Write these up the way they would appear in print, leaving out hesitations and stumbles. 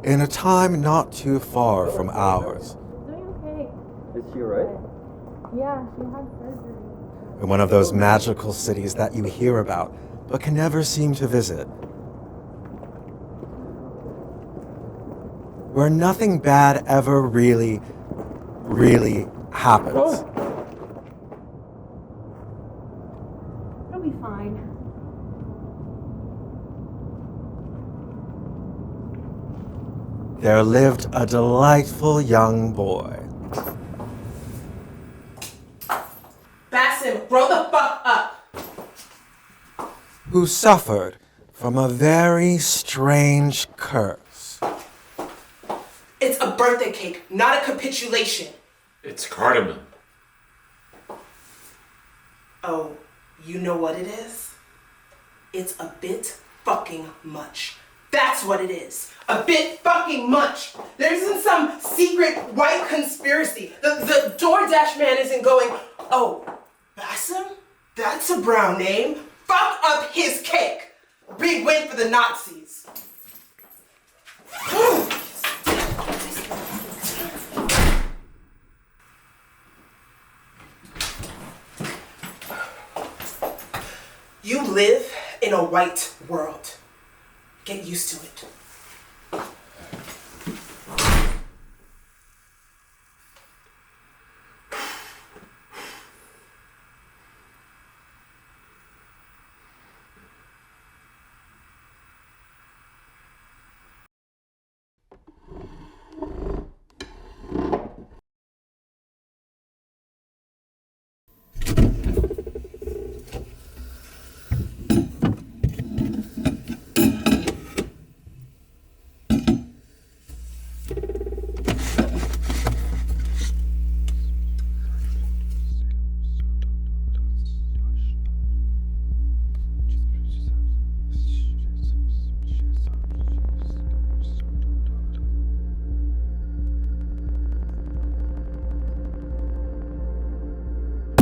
in a time not too far from ours. Doing okay. Is she alright? Yeah, she had surgery. In one of those magical cities that you hear about, but can never seem to visit. Where nothing bad ever really happens. It'll be fine. There lived a delightful young boy. Bassem, grow the fuck up! Who suffered from a very strange curse. It's a birthday cake, not a capitulation. It's cardamom. Oh, you know what it is? It's a bit fucking much. That's what it is. A bit fucking much. There isn't some secret white conspiracy. The DoorDash man isn't going, oh, Bassem? That's a brown name. Fuck up his cake. Big win for the Nazis. You live in a white world. Get used to it.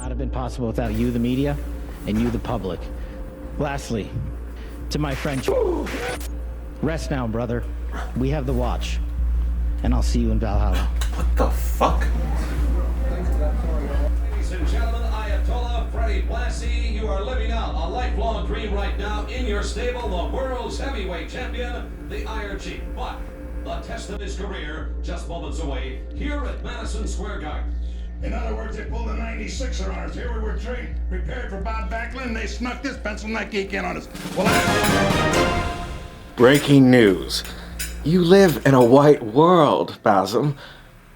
Not have been possible without you, the media, and you, the public. Lastly, to my friend, rest now, brother. We have the watch, and I'll see you in Valhalla. What the fuck? Ladies and gentlemen, Ayatollah Freddie Blassie, you are living out a lifelong dream right now in your stable, the world's heavyweight champion, the Iron Chief. But the test of his career just moments away here at Madison Square Garden. In other words, they pulled a 96er on us. Here we were trained, prepared for Bob Backlund, and they snuck this pencil neck geek in on us. Well, Breaking news. You live in a white world, Bassem.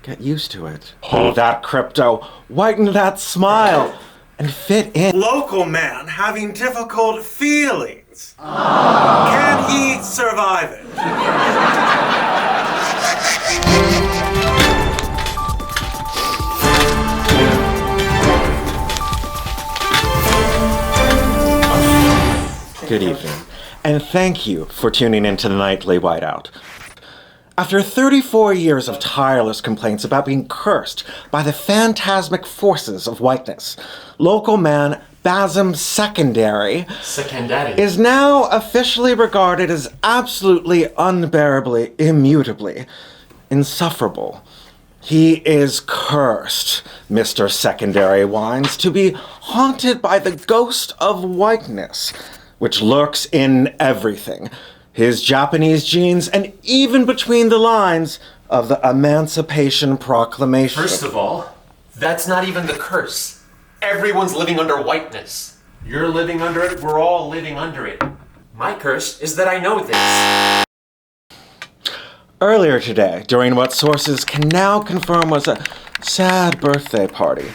Get used to it. Hold that crypto, whiten that smile, and fit in. Local man having difficult feelings. Can he survive it? Good evening, and thank you for tuning into the Nightly Whiteout. After 34 years of tireless complaints about being cursed by the phantasmic forces of whiteness, local man Bassem Secondary is now officially regarded as absolutely unbearably, immutably insufferable. He is cursed, Mr. Secondary whines, to be haunted by the ghost of whiteness, which lurks in everything. His Japanese genes, and even between the lines of the Emancipation Proclamation. First of all, that's not even the curse. Everyone's living under whiteness. You're living under it, we're all living under it. My curse is that I know this. Earlier today, during what sources can now confirm was a sad birthday party,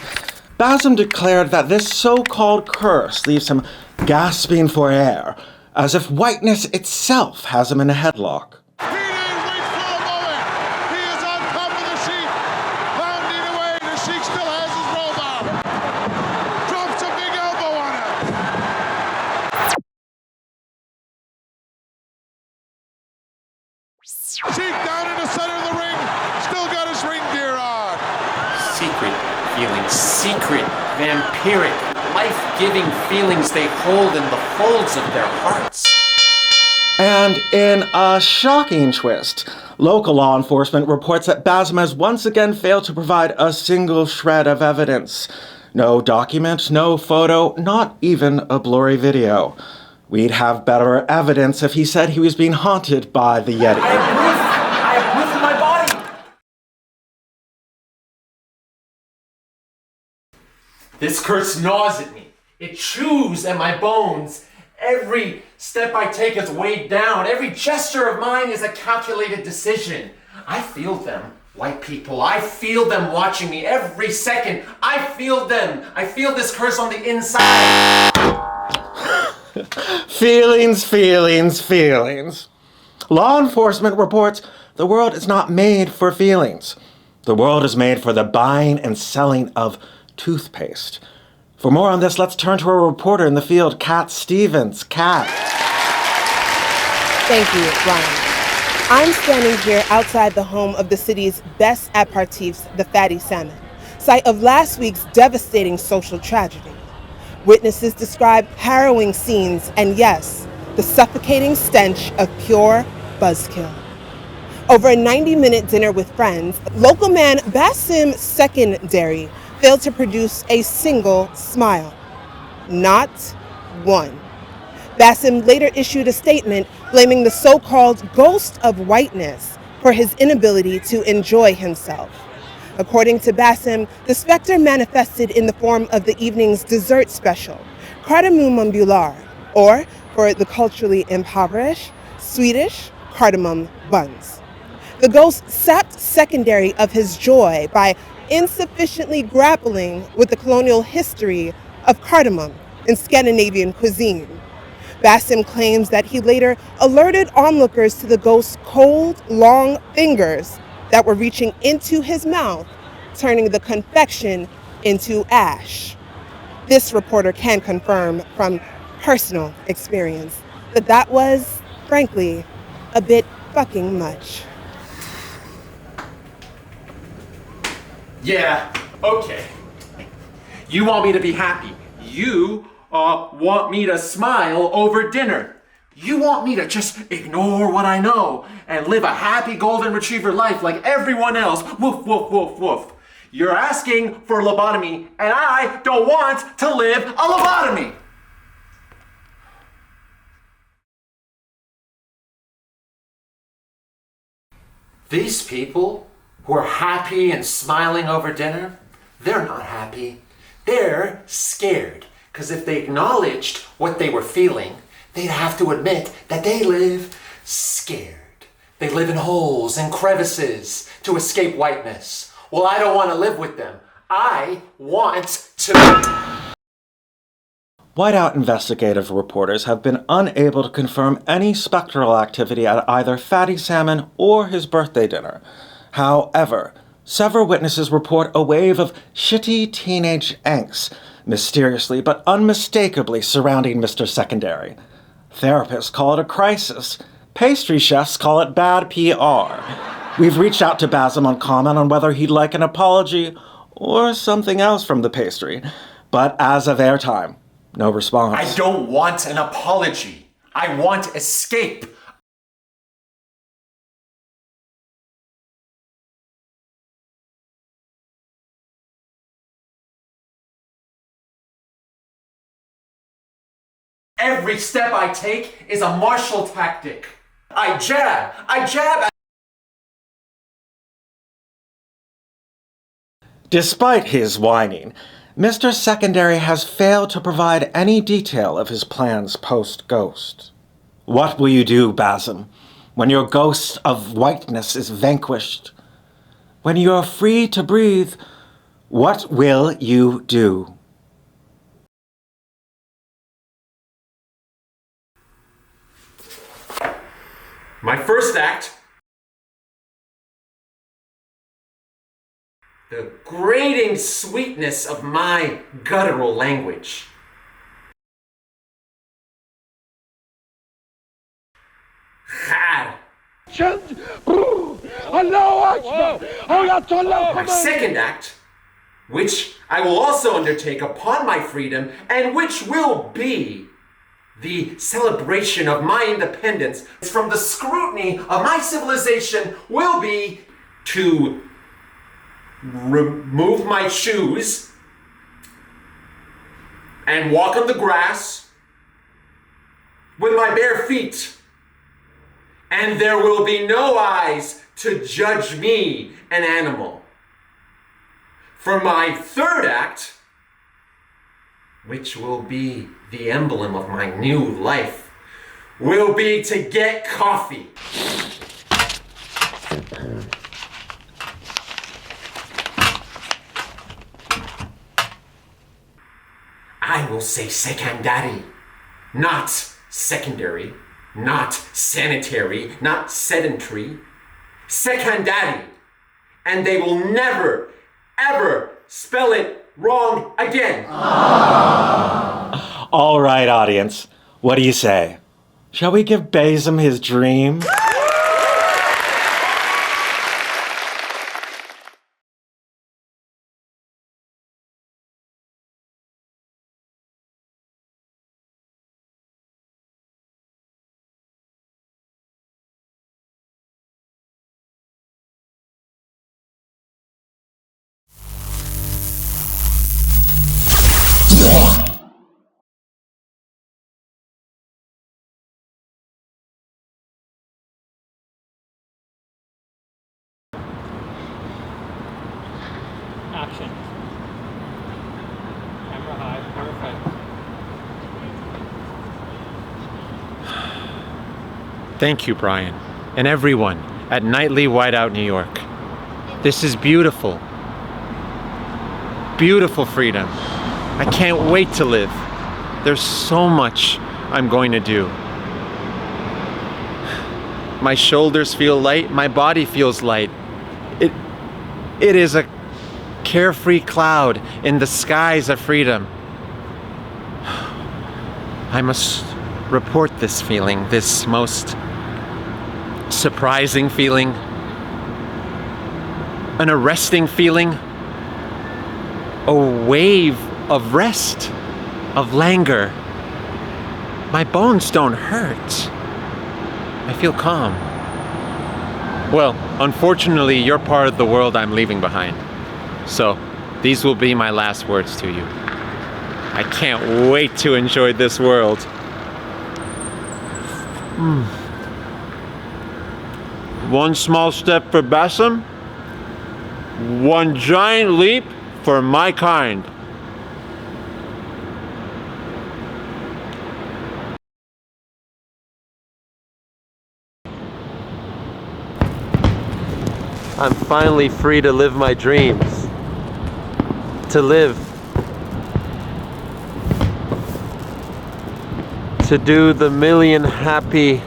Bassem declared that this so-called curse leaves him gasping for air, as if whiteness itself has him in a headlock. he didn't wait for a moment. He is on top of the sheet, pounding away. The sheik still has his roll down. Drops a big elbow on him. Sheik down in the center of the ring, still got his ring gear on. Secret feelings, secret, vampiric, life-giving feelings they hold in the folds of their hearts. And in a shocking twist, Local law enforcement reports that Basim has once again failed to provide a single shred of evidence. No document, no photo, not even a blurry video. We'd have better evidence if he said he was being haunted by the Yeti. I have proof in my body! This curse gnaws at me. It chews at my bones. Every step I take is weighed down. Every gesture of mine is a calculated decision. I feel them, white people. I feel them watching me every second. I feel them. I feel this curse on the inside. Feelings, feelings, feelings. Law enforcement reports the world is not made for feelings. The world is made for the buying and selling of toothpaste. For more on this, let's turn to a reporter in the field, Kat Stevens. Kat. Thank you, Brian. I'm standing here outside the home of the city's best aperitifs, the Fatty Salmon, site of last week's devastating social tragedy. Witnesses describe harrowing scenes and, yes, the suffocating stench of pure buzzkill. Over a 90-minute dinner with friends, local man Basim Secondary failed to produce a single smile. Not one. Basim later issued a statement blaming the so-called ghost of whiteness for his inability to enjoy himself. According to Basim, the specter manifested in the form of the evening's dessert special, cardamom ambular, or, for the culturally impoverished, Swedish cardamom buns. The ghost sapped Secondary of his joy by insufficiently grappling with the colonial history of cardamom in Scandinavian cuisine. Basim claims that he later alerted onlookers to the ghost's cold, long fingers that were reaching into his mouth, turning the confection into ash. This reporter can confirm from personal experience that that was, frankly, a bit fucking much. Yeah, okay. You want me to be happy. You want me to smile over dinner. You want me to just ignore what I know and live a happy golden retriever life like everyone else. Woof, woof, woof, woof. You're asking for lobotomy, and I don't want to live a lobotomy. These people who are happy and smiling over dinner, they're not happy. They're scared. Because if they acknowledged what they were feeling, they'd have to admit that they live scared. They live in holes and crevices to escape whiteness. Well, I don't want to live with them. I want to... Whiteout investigative reporters have been unable to confirm any spectral activity at either Fatty Salmon or his birthday dinner. However, several witnesses report a wave of shitty teenage angst, mysteriously but unmistakably surrounding Mr. Secondary. Therapists call it a crisis. Pastry chefs call it bad PR. We've reached out to Basim on comment on whether he'd like an apology or something else from the pastry. But as of airtime, no response. I don't want an apology. I want escape. Every step I take is a martial tactic. I jab. Despite his whining, Mr. Secondary has failed to provide any detail of his plans post-ghost. What will you do, Basim, when your ghost of whiteness is vanquished? When you are free to breathe, what will you do? My first act, the grating sweetness of my guttural language. Khad. My second act, which I will also undertake upon my freedom, and which will be the celebration of my independence from the scrutiny of my civilization will be to remove my shoes and walk on the grass with my bare feet. And there will be no eyes to judge me, an animal. For my third act, which will be the emblem of my new life, will be to get coffee. I will say secondary, not secondary, not sanitary, not sedentary, secondary. And they will never, ever spell it wrong again. All right, audience. What do you say? Shall we give Basim his dream? Action. Camera high, perfect. Thank you, Brian, and everyone at Nightly Whiteout, New York. This is beautiful. Beautiful freedom. I can't wait to live. There's so much I'm going to do. My shoulders feel light, my body feels light. It is a carefree cloud in the skies of freedom. I must report this feeling, this most surprising feeling, an arresting feeling, a wave of rest, of languor. My bones don't hurt. I feel calm. Well, unfortunately, you're part of the world I'm leaving behind. So, these will be my last words to you. I can't wait to enjoy this world. One small step for Basim, one giant leap for my kind. I'm finally free to live my dreams. To live. To do the million happy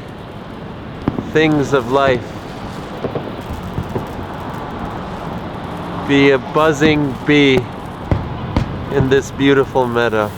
things of life. Be a buzzing bee in this beautiful meadow.